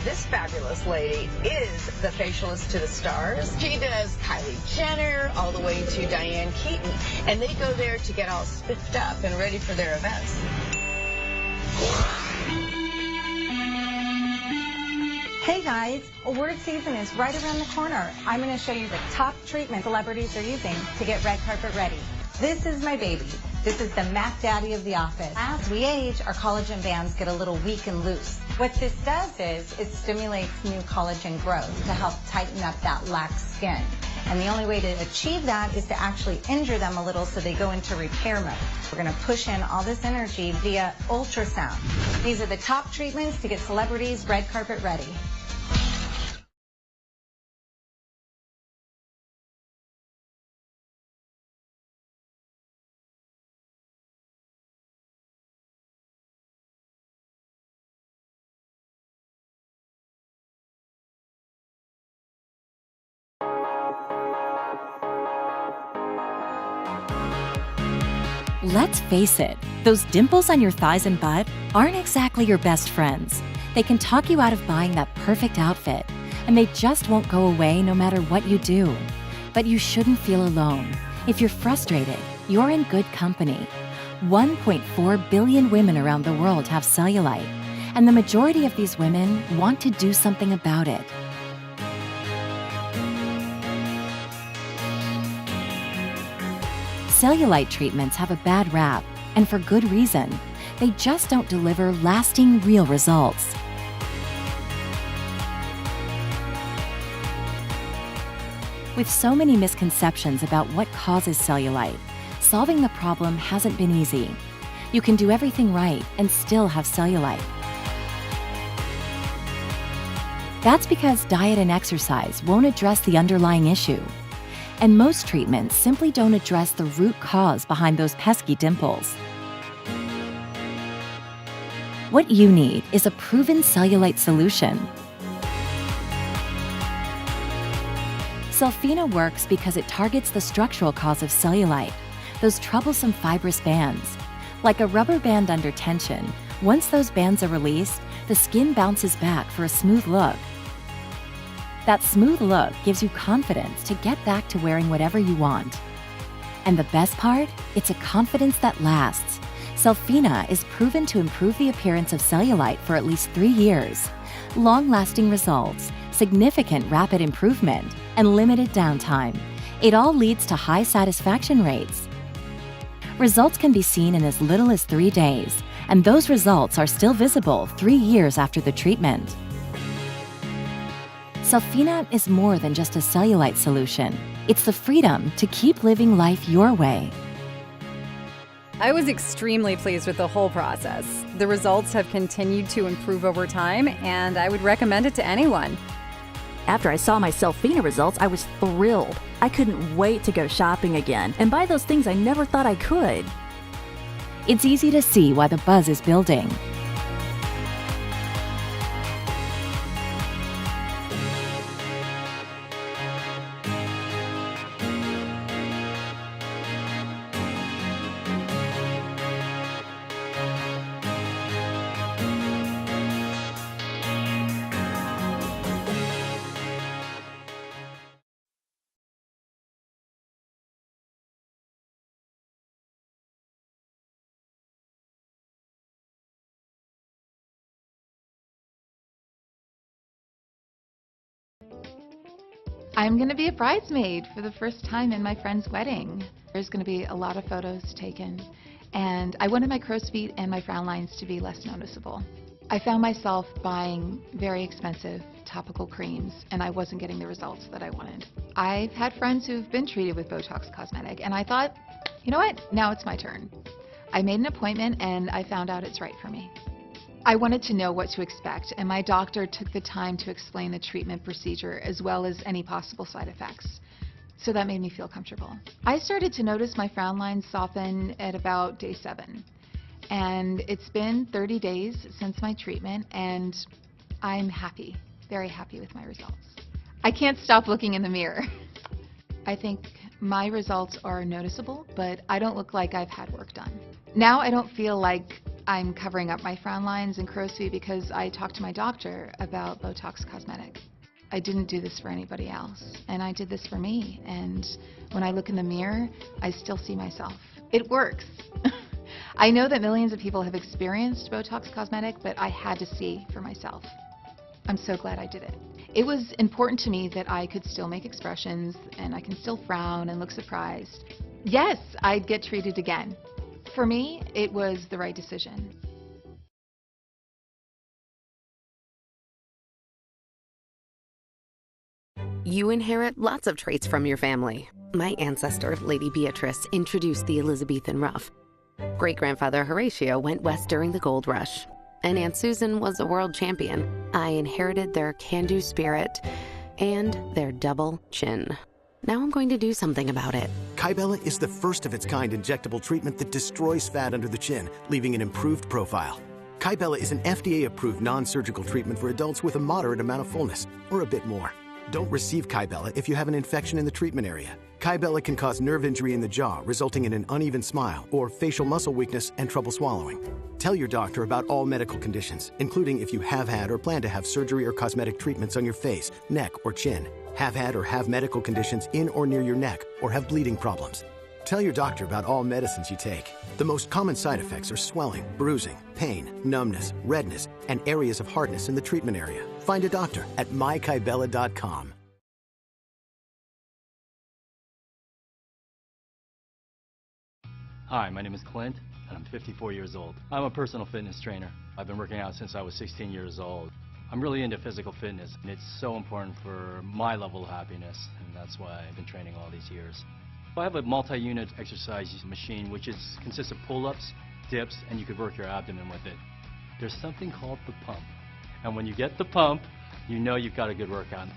this fabulous lady is the facialist to the stars. She does Kylie Jenner all the way to Diane Keaton, and they go there to get all spiffed up and ready for their events. Hey guys, award season is right around the corner. I'm going to show you the top treatment celebrities are using to get red carpet ready. This is my baby. This is the Mac Daddy of the office. As we age, our collagen bands get a little weak and loose. What this does is it stimulates new collagen growth to help tighten up that lax skin. And the only way to achieve that is to actually injure them a little so they go into repair mode. We're going to push in all this energy via ultrasound. These are the top treatments to get celebrities red carpet ready. Let's face it, those dimples on your thighs and butt aren't exactly your best friends. They can talk you out of buying that perfect outfit, and they just won't go away no matter what you do. But you shouldn't feel alone. If you're frustrated, you're in good company. 1.4 billion women around the world have cellulite, and the majority of these women want to do something about it. Cellulite treatments have a bad rap, and for good reason. They just don't deliver lasting, real results. With so many misconceptions about what causes cellulite, solving the problem hasn't been easy. You can do everything right and still have cellulite. That's because diet and exercise won't address the underlying issue. And most treatments simply don't address the root cause behind those pesky dimples. What you need is a proven cellulite solution. Selfina works because it targets the structural cause of cellulite, those troublesome fibrous bands. Like a rubber band under tension, once those bands are released, the skin bounces back for a smooth look. That smooth look gives you confidence to get back to wearing whatever you want. And the best part? It's a confidence that lasts. Selfina is proven to improve the appearance of cellulite for at least 3 years. Long-lasting results, significant rapid improvement, and limited downtime. It all leads to high satisfaction rates. Results can be seen in as little as 3 days, and those results are still visible 3 years after the treatment. Selfina is more than just a cellulite solution. It's the freedom to keep living life your way. I was extremely pleased with the whole process. The results have continued to improve over time, and I would recommend it to anyone. After I saw my Selfina results, I was thrilled. I couldn't wait to go shopping again and buy those things I never thought I could. It's easy to see why the buzz is building. I'm going to be a bridesmaid for the first time in my friend's wedding. There's going to be a lot of photos taken, and I wanted my crow's feet and my frown lines to be less noticeable. I found myself buying very expensive topical creams, and I wasn't getting the results that I wanted. I've had friends who've been treated with Botox Cosmetic, and I thought, you know what, now it's my turn. I made an appointment, and I found out it's right for me. I wanted to know what to expect, and my doctor took the time to explain the treatment procedure as well as any possible side effects. So that made me feel comfortable. I started to notice my frown lines soften at about day 7. And it's been 30 days since my treatment, and I'm happy, very happy with my results. I can't stop looking in the mirror. I think my results are noticeable, but I don't look like I've had work done. Now I don't feel like I'm covering up my frown lines and crow's feet because I talked to my doctor about Botox Cosmetic. I didn't do this for anybody else, and I did this for me. And when I look in the mirror, I still see myself. It works. I know that millions of people have experienced Botox Cosmetic, but I had to see for myself. I'm so glad I did it. It was important to me that I could still make expressions, and I can still frown and look surprised. Yes, I'd get treated again. For me, it was the right decision. You inherit lots of traits from your family. My ancestor, Lady Beatrice, introduced the Elizabethan ruff. Great-grandfather Horatio went west during the gold rush. And Aunt Susan was a world champion. I inherited their can-do spirit and their double chin. Now I'm going to do something about it. Kybella is the first of its kind injectable treatment that destroys fat under the chin, leaving an improved profile. Kybella is an FDA-approved non-surgical treatment for adults with a moderate amount of fullness, or a bit more. Don't receive Kybella if you have an infection in the treatment area. Kybella can cause nerve injury in the jaw, resulting in an uneven smile or facial muscle weakness and trouble swallowing. Tell your doctor about all medical conditions, including if you have had or plan to have surgery or cosmetic treatments on your face, neck, or chin, have had or have medical conditions in or near your neck, or have bleeding problems. Tell your doctor about all medicines you take. The most common side effects are swelling, bruising, pain, numbness, redness, and areas of hardness in the treatment area. Find a doctor at mykybella.com. Hi, my name is Clint, and I'm 54 years old. I'm a personal fitness trainer. I've been working out since I was 16 years old. I'm really into physical fitness, and it's so important for my level of happiness, and that's why I've been training all these years. I have a multi-unit exercise machine which consists of pull-ups, dips, and you could work your abdomen with it. There's something called the pump, and when you get the pump, you know you've got a good workout.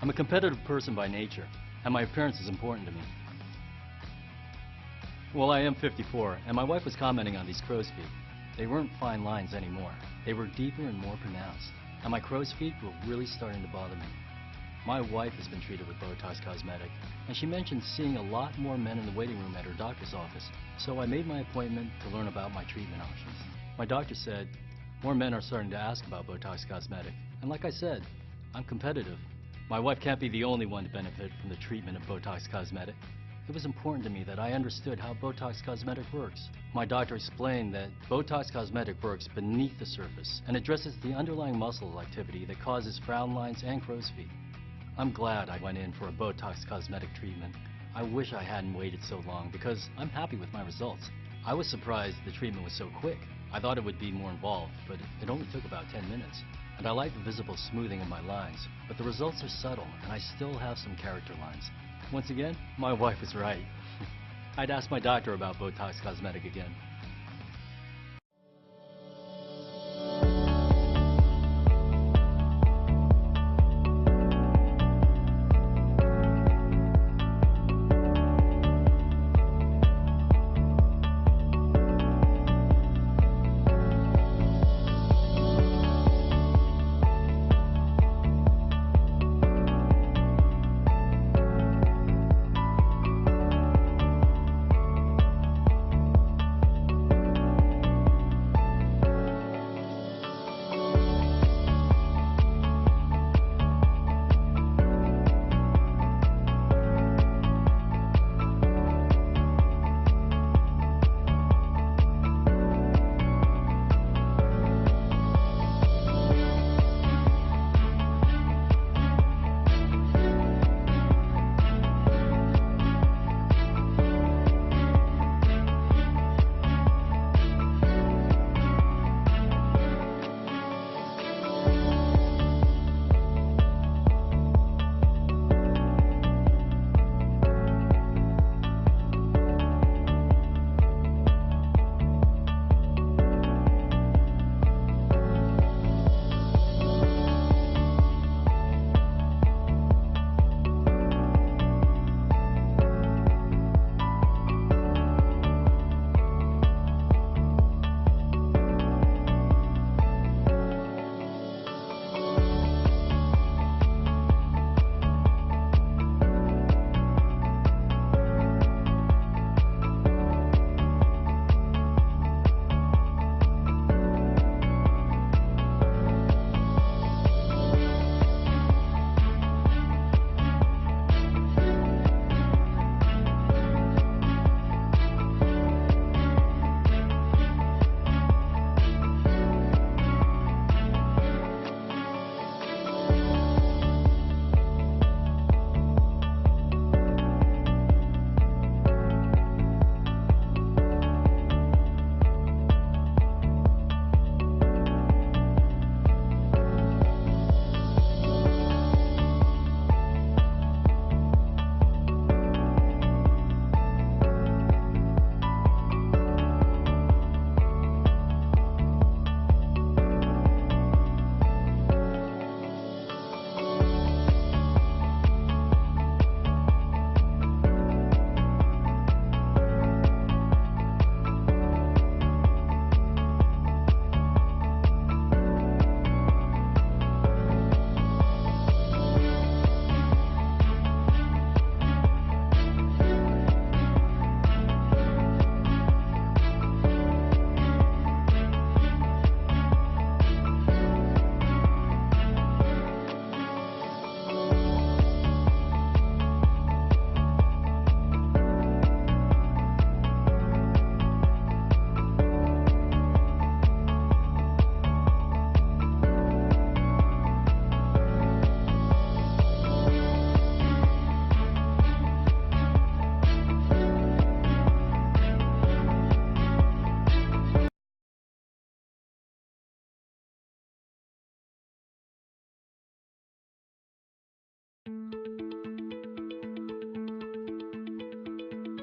I'm a competitive person by nature, and my appearance is important to me. Well, I am 54, and my wife was commenting on these crow's feet. They weren't fine lines anymore. They were deeper and more pronounced, and my crow's feet were really starting to bother me. My wife has been treated with Botox Cosmetic, and she mentioned seeing a lot more men in the waiting room at her doctor's office, so I made my appointment to learn about my treatment options. My doctor said more men are starting to ask about Botox Cosmetic, and like I said, I'm competitive. My wife can't be the only one to benefit from the treatment of Botox Cosmetic. It was important to me that I understood how Botox Cosmetic works. My doctor explained that Botox Cosmetic works beneath the surface and addresses the underlying muscle activity that causes frown lines and crow's feet. I'm glad I went in for a Botox Cosmetic treatment. I wish I hadn't waited so long because I'm happy with my results. I was surprised the treatment was so quick. I thought it would be more involved, but it only took about 10 minutes. And I like the visible smoothing of my lines, but the results are subtle and I still have some character lines. Once again, my wife was right. I'd ask my doctor about Botox Cosmetic again.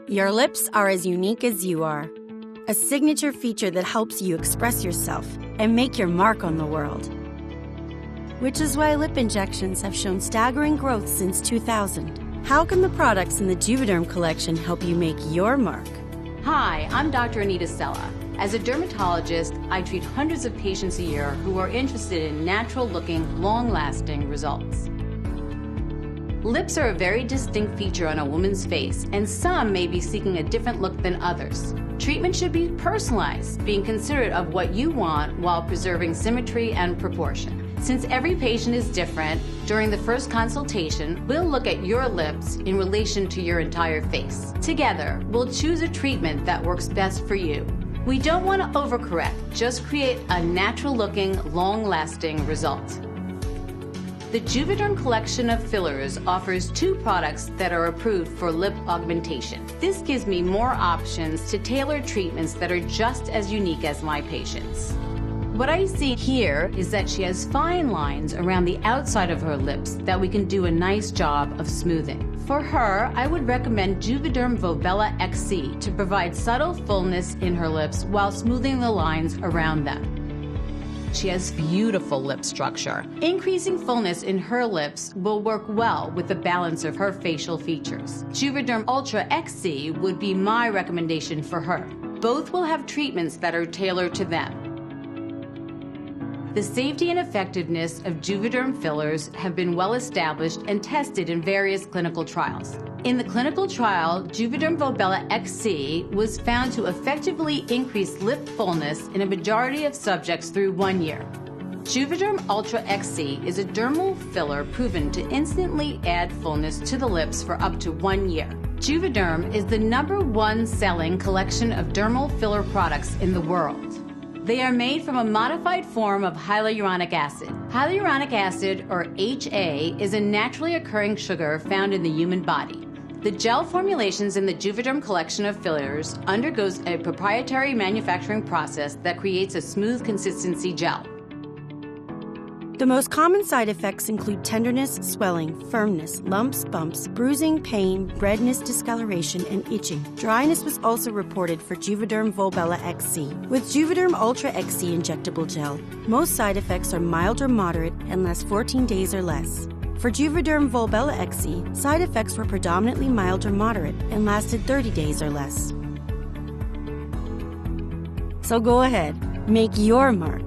Your lips are as unique as you are. A signature feature that helps you express yourself and make your mark on the world. Which is why lip injections have shown staggering growth since 2000. How can the products in the Juvederm collection help you make your mark? Hi, I'm Dr. Anita Sella. As a dermatologist, I treat hundreds of patients a year who are interested in natural-looking, long-lasting results. Lips are a very distinct feature on a woman's face, and some may be seeking a different look than others. Treatment should be personalized, being considerate of what you want while preserving symmetry and proportion. Since every patient is different, during the first consultation, we'll look at your lips in relation to your entire face. Together, we'll choose a treatment that works best for you. We don't want to overcorrect, just create a natural-looking, long-lasting result. The Juvederm collection of fillers offers 2 products that are approved for lip augmentation. This gives me more options to tailor treatments that are just as unique as my patients. What I see here is that she has fine lines around the outside of her lips that we can do a nice job of smoothing. For her, I would recommend Juvederm Volbella XC to provide subtle fullness in her lips while smoothing the lines around them. She has beautiful lip structure. Increasing fullness in her lips will work well with the balance of her facial features. Juvederm Ultra XC would be my recommendation for her. Both will have treatments that are tailored to them. The safety and effectiveness of Juvederm fillers have been well established and tested in various clinical trials. In the clinical trial, Juvederm Volbella XC was found to effectively increase lip fullness in a majority of subjects through 1 year. Juvederm Ultra XC is a dermal filler proven to instantly add fullness to the lips for up to 1 year. Juvederm is the #1 selling collection of dermal filler products in the world. They are made from a modified form of hyaluronic acid. Hyaluronic acid, or HA, is a naturally occurring sugar found in the human body. The gel formulations in the Juvederm collection of fillers undergoes a proprietary manufacturing process that creates a smooth consistency gel. The most common side effects include tenderness, swelling, firmness, lumps, bumps, bruising, pain, redness, discoloration, and itching. Dryness was also reported for Juvederm Volbella XC. With Juvederm Ultra XC injectable gel, most side effects are mild or moderate and last 14 days or less. For Juvederm Volbella XC, side effects were predominantly mild or moderate and lasted 30 days or less. So go ahead, make your mark.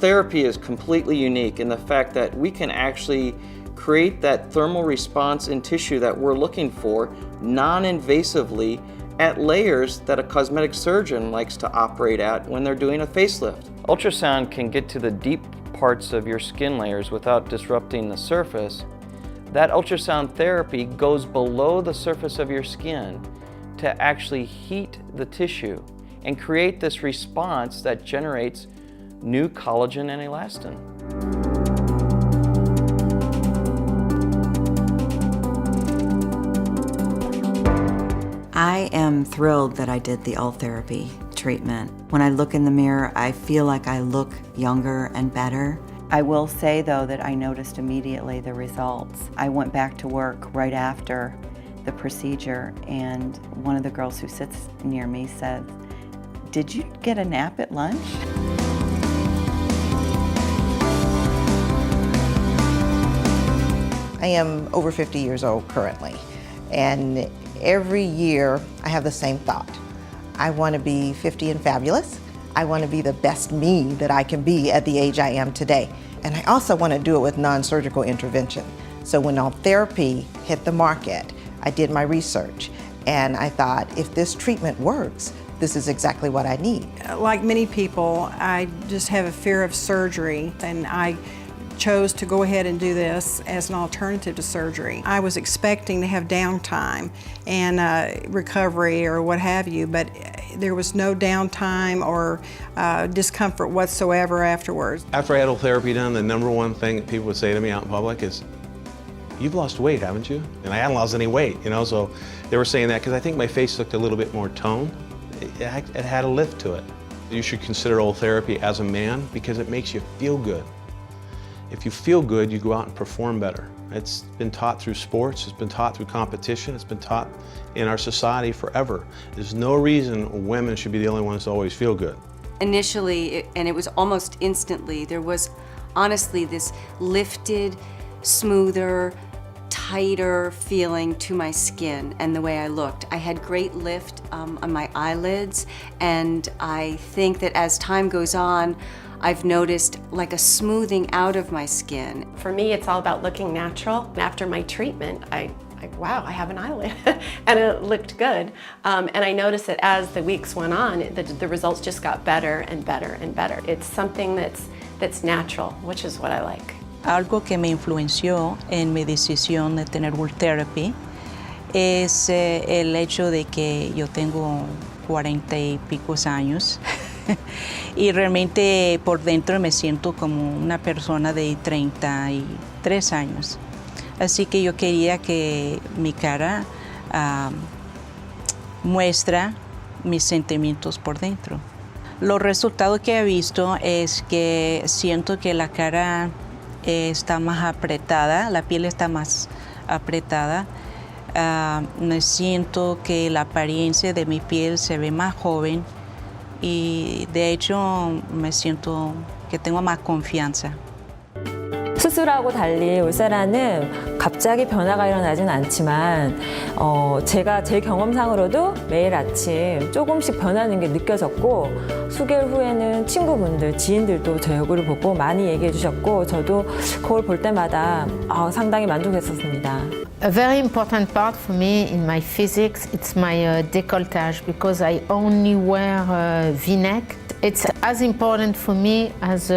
Therapy is completely unique in the fact that we can actually create that thermal response in tissue that we're looking for non-invasively at layers that a cosmetic surgeon likes to operate at when they're doing a facelift. Ultrasound can get to the deep parts of your skin layers without disrupting the surface. That ultrasound therapy goes below the surface of your skin to actually heat the tissue and create this response that generates new collagen and elastin. I am thrilled that I did the Ultherapy treatment. When I look in the mirror, I feel like I look younger and better. I will say though that I noticed immediately the results. I went back to work right after the procedure, and one of the girls who sits near me said, "Did you get a nap at lunch?" I am over 50 years old currently, and every year I have the same thought. I want to be 50 and fabulous. I want to be the best me that I can be at the age I am today. And I also want to do it with non-surgical intervention. So when Ultherapy hit the market, I did my research, And I thought, if this treatment works, this is exactly what I need. Like many people, I just have a fear of surgery, and I chose to go ahead and do this as an alternative to surgery. I was expecting to have downtime and recovery or what have you, but there was no downtime or discomfort whatsoever afterwards. After I had oral therapy done, the number one thing that people would say to me out in public is, "You've lost weight, haven't you?" And I hadn't lost any weight, you know, so they were saying that because I think my face looked a little bit more toned. It had a lift to it. You should consider oral therapy as a man because it makes you feel good. If you feel good, you go out and perform better. It's been taught through sports, it's been taught through competition, it's been taught in our society forever. There's no reason women should be the only ones to always feel good. Initially, and it was almost instantly, there was honestly this lifted, smoother, tighter feeling to my skin and the way I looked. I had great lift on my eyelids, and I think that as time goes on, I've noticed like a smoothing out of my skin. For me, it's all about looking natural. After my treatment, wow, I have an eyelid, and it looked good. And I noticed that as the weeks went on, the results just got better and better and better. It's something that's natural, which is what I like. Algo que me influenció en mi decisión de tener oral therapy es el hecho de que yo tengo 40 y pico años y realmente por dentro me siento como una persona de 33 años. Así que yo quería que mi cara muestra mis sentimientos por dentro. Los resultados que he visto es que siento que la cara está más apretada, la piel está más apretada. Me siento que la apariencia de mi piel se ve más joven y de hecho me siento que tengo más confianza. 수술하고 달리 울세라는 갑자기 변화가 일어나진 않지만 제가 제 경험상으로도 매일 아침 조금씩 변하는 게 느껴졌고 수개월 후에는 친구분들, 지인들도 제 얼굴을 보고 많이 얘기해 주셨고 저도 거울 볼 때마다 상당히 만족했었습니다. A very important part for me in my physics, it's my décolletage because I only wear V-neck. It's as important for me as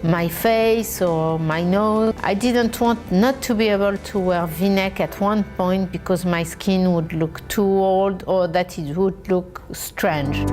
my face or my nose. I didn't want not to be able to wear V-neck at one point because my skin would look too old or that it would look strange.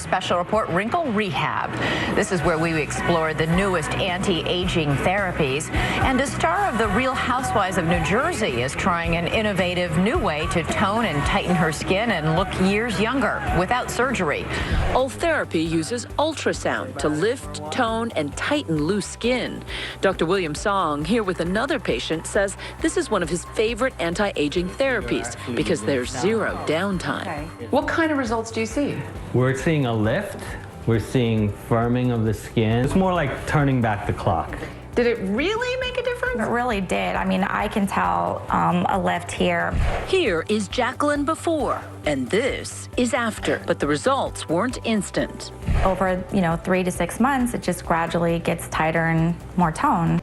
special report, Wrinkle Rehab. This is where we explore the newest anti-aging therapies. And a star of The Real Housewives of New Jersey is trying an innovative new way to tone and tighten her skin and look years younger without surgery. Ultherapy uses ultrasound to lift, tone, and tighten loose skin. Dr. William Song, here with another patient, says this is one of his favorite anti-aging therapies because there's zero downtime. What kind of results do you see? We're seeing a lift. We're seeing firming of the skin. It's more like turning back the clock. Did it really make a difference? It really did. I mean, I can tell a lift here. Here is Jacqueline before, and this is after. But the results weren't instant. Over, 3 to 6 months, it just gradually gets tighter and more tone.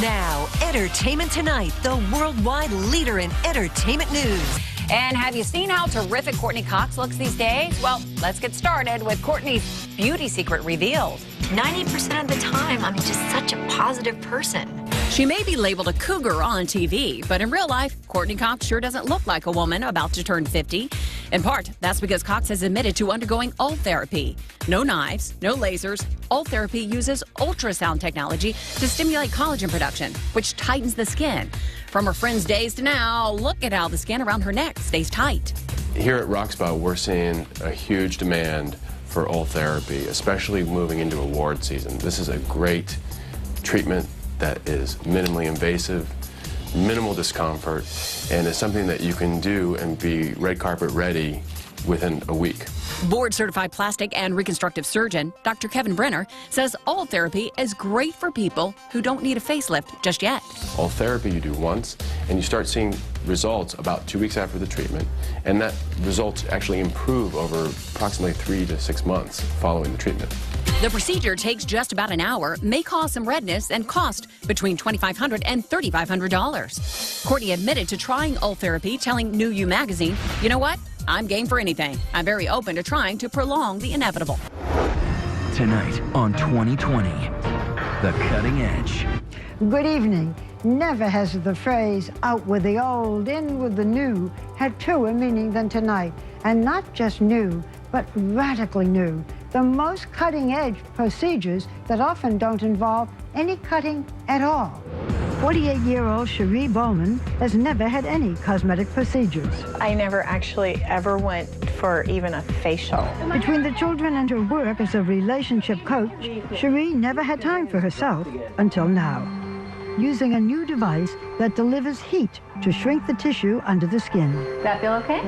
Now, Entertainment Tonight, the worldwide leader in entertainment news. And have you seen how terrific Courtney Cox looks these days? Well, let's get started with Courtney's beauty secret revealed. 90% of the time, I'm just such a positive person. She may be labeled a cougar on TV, but in real life, Courtney Cox sure doesn't look like a woman about to turn 50. In part, that's because Cox has admitted to undergoing Ultherapy. No knives, no lasers. Ultherapy uses ultrasound technology to stimulate collagen production, which tightens the skin. From her friend's days to now, look at how the skin around her neck stays tight. Here at Roxpo, we're seeing a huge demand for Ultherapy, especially moving into award season. This is a great treatment that is minimally invasive, minimal discomfort, and is something that you can do and be red carpet ready within a week. Board-certified plastic and reconstructive surgeon Dr. Kevin Brenner says Ultherapy is great for people who don't need a facelift just yet. Ultherapy you do once, and you start seeing results about 2 weeks after the treatment, and that results actually improve over approximately 3 to 6 months following the treatment. The procedure takes just about an hour, may cause some redness, and cost between $2,500 and $3,500. Courtney admitted to trying Ultherapy, telling New You magazine, "You know what? I'm game for anything. I'm very open to trying to prolong the inevitable." Tonight on 2020, The Cutting Edge. Good evening. Never has the phrase out with the old, in with the new had truer meaning than tonight. And not just new, but radically new. The most cutting-edge procedures that often don't involve any cutting at all. 48-year-old Cherie Bowman has never had any cosmetic procedures. I never actually ever went for even a facial. Between the children and her work as a relationship coach, Cherie never had time for herself until now. Using a new device that delivers heat to shrink the tissue under the skin. That feel okay?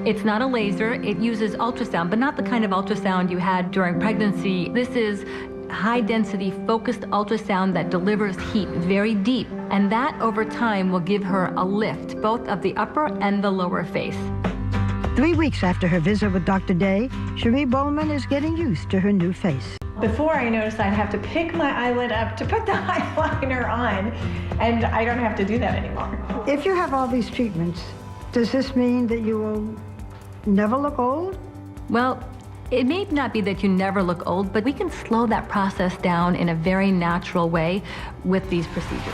It's not a laser. It uses ultrasound, but not the kind of ultrasound you had during pregnancy. This is high-density focused ultrasound that delivers heat very deep, and that over time will give her a lift, both of the upper and the lower face. 3 weeks after her visit with Dr. Day, Cherie Bowman is getting used to her new face. Before, I noticed I'd have to pick my eyelid up to put the eyeliner on, and I don't have to do that anymore. If you have all these treatments, does this mean that you will never look old? Well, it may not be that you never look old, but we can slow that process down in a very natural way with these procedures.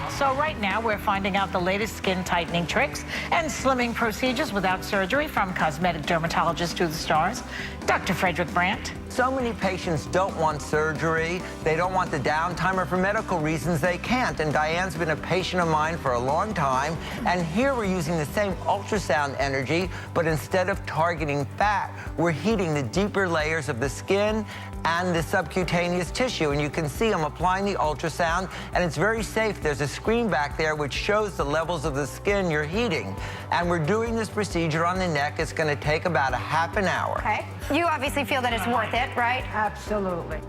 So right now we're finding out the latest skin tightening tricks and slimming procedures without surgery from cosmetic dermatologist to the stars, Dr. Frederick Brandt. So many patients don't want surgery, they don't want the downtime, or for medical reasons they can't. And Diane's been a patient of mine for a long time, and here we're using the same ultrasound energy, but instead of targeting fat, we're heating the deeper layers of the skin and the subcutaneous tissue. And you can see I'm applying the ultrasound, and it's very safe. There's a screen back there which shows the levels of the skin you're heating. And we're doing this procedure on the neck. It's going to take about a half an hour. Okay. You obviously feel that it's worth it, right? Absolutely.